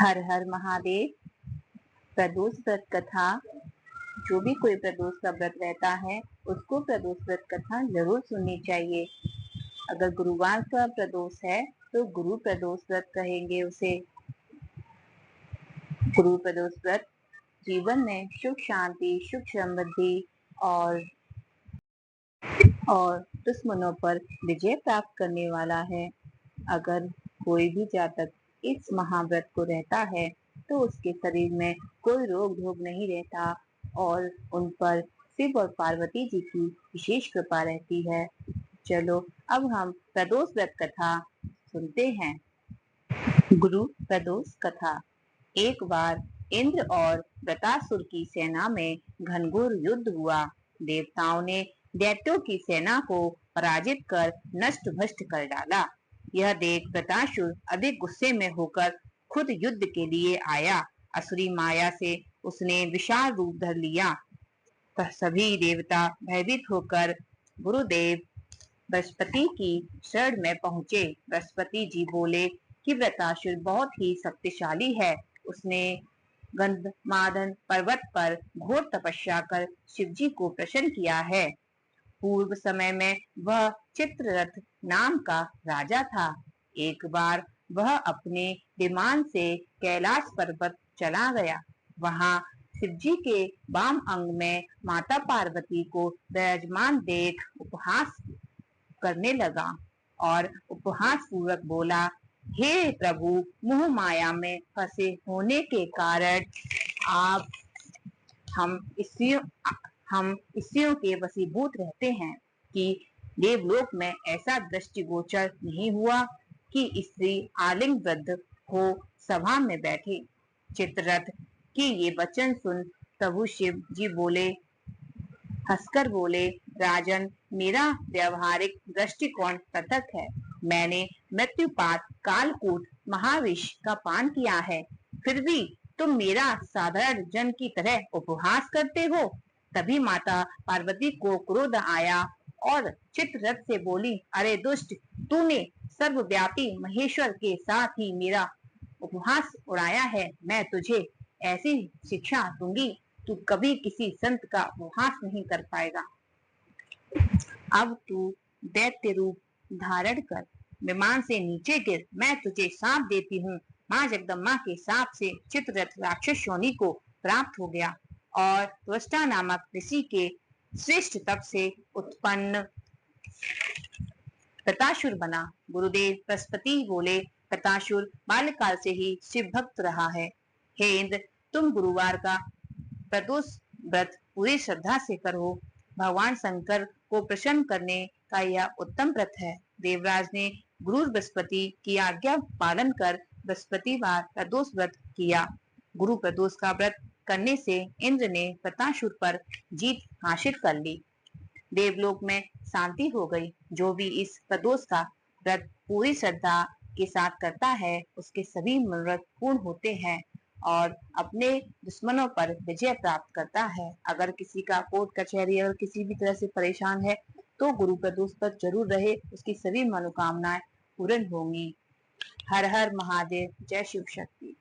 हर हर महादेव। प्रदोष व्रत कथा। जो भी कोई प्रदोष का व्रत रहता है उसको प्रदोष व्रत कथा जरूर सुननी चाहिए। अगर गुरुवार का प्रदोष है तो गुरु प्रदोष व्रत कहेंगे उसे। गुरु प्रदोष व्रत जीवन में सुख शांति, सुख समृद्धि और दुश्मनों पर विजय प्राप्त करने वाला है। अगर कोई भी जातक इस महाव्रत को रहता है तो उसके शरीर में कोई रोग भोग नहीं रहता और उन पर शिव और पार्वती जी की विशेष कृपा रहती है। चलो अब हम प्रदोष व्रत कथा सुनते हैं। गुरु प्रदोष कथा। एक बार इंद्र और वृत्रासुर की सेना में घनघोर युद्ध हुआ। देवताओं ने दैत्यों की सेना को पराजित कर नष्ट भ्रष्ट कर डाला। यह देख वृत्रासुर अधिक गुस्से में होकर खुद युद्ध के लिए आया। असुरी माया से उसने विशाल रूप धर लिया। सभी देवता भयभीत होकर गुरुदेव बृहस्पति की शरण में पहुंचे। बृहस्पति जी बोले कि वृत्रासुर बहुत ही शक्तिशाली है। उसने गंधमादन पर्वत पर घोर तपस्या कर शिवजी को प्रसन्न किया है। पूर्व समय में वह चित्ररथ नाम का राजा था। एक बार वह अपने विमान से कैलाश पर्वत चला गया। वहां शिवजी के वाम अंग में माता पार्वती को विराजमान देख उपहास करने लगा और उपहास पूर्वक बोला, हे प्रभु, मोह माया में फंसे होने के कारण आप हम स्त्रियों के वशीभूत रहते हैं कि देवलोक में ऐसा दृष्टिगोचर नहीं हुआ कि स्त्री आलिंग वृद्ध हो सभा में बैठे। चित्ररथ के ये वचन सुन प्रभु शिव जी हंसकर बोले, राजन, मेरा व्यवहारिक दृष्टिकोण पृथक है। मैंने मृत्युपात कालकूट महाविष का पान किया है, फिर भी तुम मेरा साधारण जन की तरह उपहास करते हो। तभी माता पार्वती को क्रोध आया और चित्ररथ से बोली, अरे दुष्ट, तूने सर्वव्यापी महेश्वर के साथ ही मेरा उपहास उड़ाया है। मैं तुझे ऐसी शिक्षा दूंगी, तू कभी किसी संत का उपहास नहीं कर पाएगा। अब तू दैत्य रूप धारण कर विमान से नीचे गिर। मैं तुझे साप देती हूँ। माँ जगदम्बा के साप से चित्ररथ राक्षस योनि को प्राप्त हो गया और त्वष्टा नामक ऋषि के श्रेष्ठ तप से उत्पन्न वृत्रासुर बना। गुरुदेव बृहस्पति बोले, वृत्रासुर बाल्यकाल से ही शिव भक्त रहा है। हे इंद्र, तुम गुरुवार का प्रदोष व्रत पूरी श्रद्धा से करो। भगवान शंकर को प्रसन्न करने का यह उत्तम व्रत है। देवराज ने गुरु बृहस्पति की आज्ञा पालन कर बृहस्पतिवार प्रदोष व्रत किया। गुरु प्रदोष का व्रत करने से इंद्र ने वृत्रासुर पर जीत हासिल कर ली। देवलोक में शांति हो गई। जो भी इस प्रदोष का व्रत पूरी श्रद्धा के साथ करता है उसके सभी मनोरथ पूर्ण होते हैं और अपने दुश्मनों पर विजय प्राप्त करता है। अगर किसी का कोर्ट कचहरी और किसी भी तरह से परेशान है तो गुरु प्रदोष पर जरूर रहे, उसकी सभी मनोकामनाएं पूर्ण होंगी। हर हर महादेव। जय शिव शक्ति।